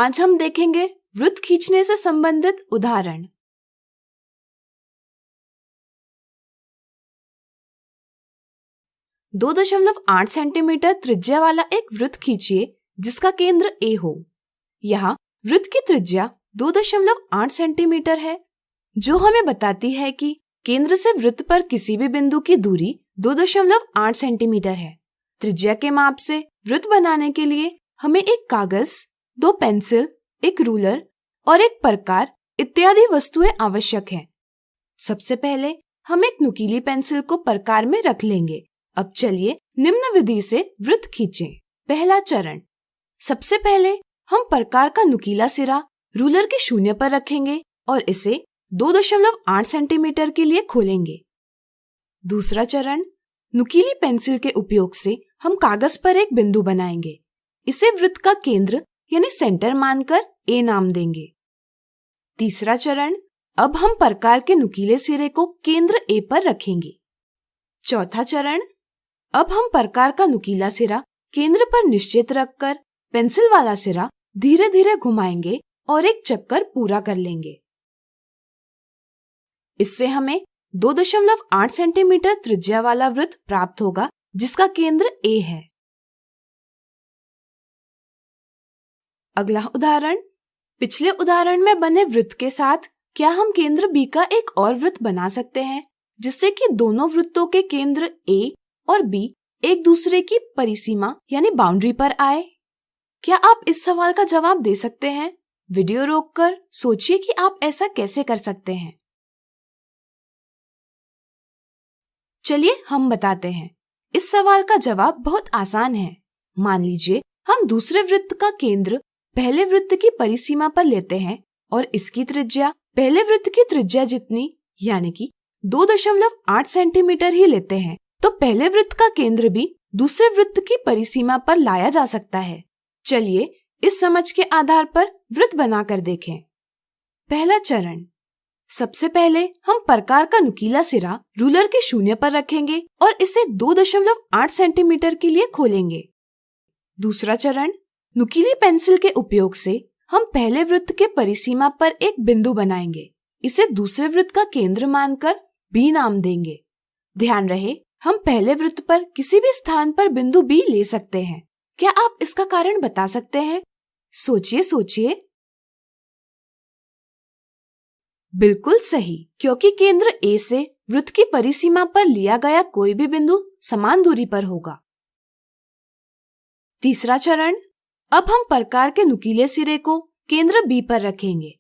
आज हम देखेंगे वृत्त खींचने से संबंधित उदाहरण। दो 2.8 सेंटीमीटर त्रिज्या वाला एक वृत्त खींचिए जिसका केंद्र A हो। यहाँ वृत्त की त्रिज्या 2.8 सेंटीमीटर है, जो हमें बताती है कि केंद्र से वृत्त पर किसी भी बिंदु की दूरी 2.8 सेंटीमीटर है। त्रिज्या के माप से वृत्त बनाने के लिए हमें एक कागज, 2 पेंसिल, एक रूलर और एक प्रकार इत्यादि वस्तुएं आवश्यक हैं। सबसे पहले हम एक नुकीली पेंसिल को प्रकार में रख लेंगे। अब चलिए निम्न विधि से वृत्त खींचें। पहला चरण, सबसे पहले हम प्रकार का नुकीला सिरा रूलर के शून्य पर रखेंगे और इसे 2.8 सेंटीमीटर के लिए खोलेंगे। दूसरा चरण, नुकीली पेंसिल के उपयोग से हम कागज पर एक बिंदु बनाएंगे। इसे वृत्त का केंद्र यानी सेंटर मानकर A नाम देंगे। तीसरा चरण, अब हम प्रकार के नुकीले सिरे को केंद्र A पर रखेंगे। चौथा चरण, अब हम प्रकार का नुकीला सिरा केंद्र पर निश्चित रखकर पेंसिल वाला सिरा धीरे धीरे घुमाएंगे और एक चक्कर पूरा कर लेंगे। इससे हमें 2.8 सेंटीमीटर त्रिज्या वाला वृत्त प्राप्त होगा जिसका केंद्र A है। अगला उदाहरण, पिछले उदाहरण में बने वृत्त के साथ क्या हम केंद्र B का एक और वृत्त बना सकते हैं जिससे कि दोनों वृत्तों के केंद्र A और B एक दूसरे की परिसीमा यानी बाउंड्री पर आए? क्या आप इस सवाल का जवाब दे सकते हैं? वीडियो रोककर सोचिए कि आप ऐसा कैसे कर सकते हैं। चलिए हम बताते हैं। इस सवाल का जवाब बहुत आसान है। मान लीजिए हम दूसरे वृत्त का केंद्र पहले वृत्त की परिसीमा पर लेते हैं और इसकी त्रिज्या पहले वृत्त की त्रिज्या जितनी यानी कि 2.8 सेंटीमीटर ही लेते हैं, तो पहले वृत्त का केंद्र भी दूसरे वृत्त की परिसीमा पर लाया जा सकता है। चलिए इस समझ के आधार पर वृत्त बनाकर देखें। पहला चरण, सबसे पहले हम प्रकार का नुकीला सिरा रूलर के शून्य पर रखेंगे और इसे 2.8 सेंटीमीटर के लिए खोलेंगे। दूसरा चरण, नुकीली पेंसिल के उपयोग से हम पहले वृत्त के परिसीमा पर एक बिंदु बनाएंगे। इसे दूसरे वृत्त का केंद्र मानकर B नाम देंगे। ध्यान रहे, हम पहले वृत्त पर किसी भी स्थान पर बिंदु B ले सकते हैं। क्या आप इसका कारण बता सकते हैं? सोचिए सोचिए। बिल्कुल सही, क्योंकि केंद्र A से वृत्त की परिसीमा पर लिया गया कोई भी बिंदु समान दूरी पर होगा। तीसरा चरण, अब हम प्रकार के नुकीले सिरे को केंद्र B पर रखेंगे।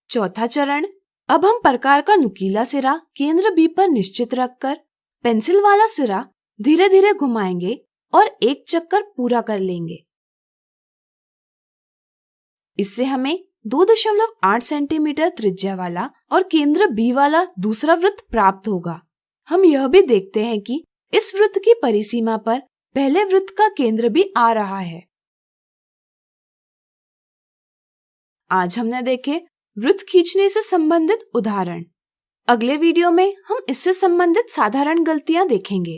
चौथा चरण, अब हम प्रकार का नुकीला सिरा केंद्र B पर निश्चित रखकर पेंसिल वाला सिरा धीरे धीरे घुमाएंगे और एक चक्कर पूरा कर लेंगे। इससे हमें 2.8 सेंटीमीटर त्रिज्या वाला और केंद्र B वाला दूसरा वृत्त प्राप्त होगा। हम यह भी देखते हैं कि इस वृत्त की परिसीमा पर पहले वृत्त का केंद्र भी आ रहा है। आज हमने देखे वृत्त खींचने से संबंधित उदाहरण। अगले वीडियो में हम इससे संबंधित साधारण गलतियां देखेंगे।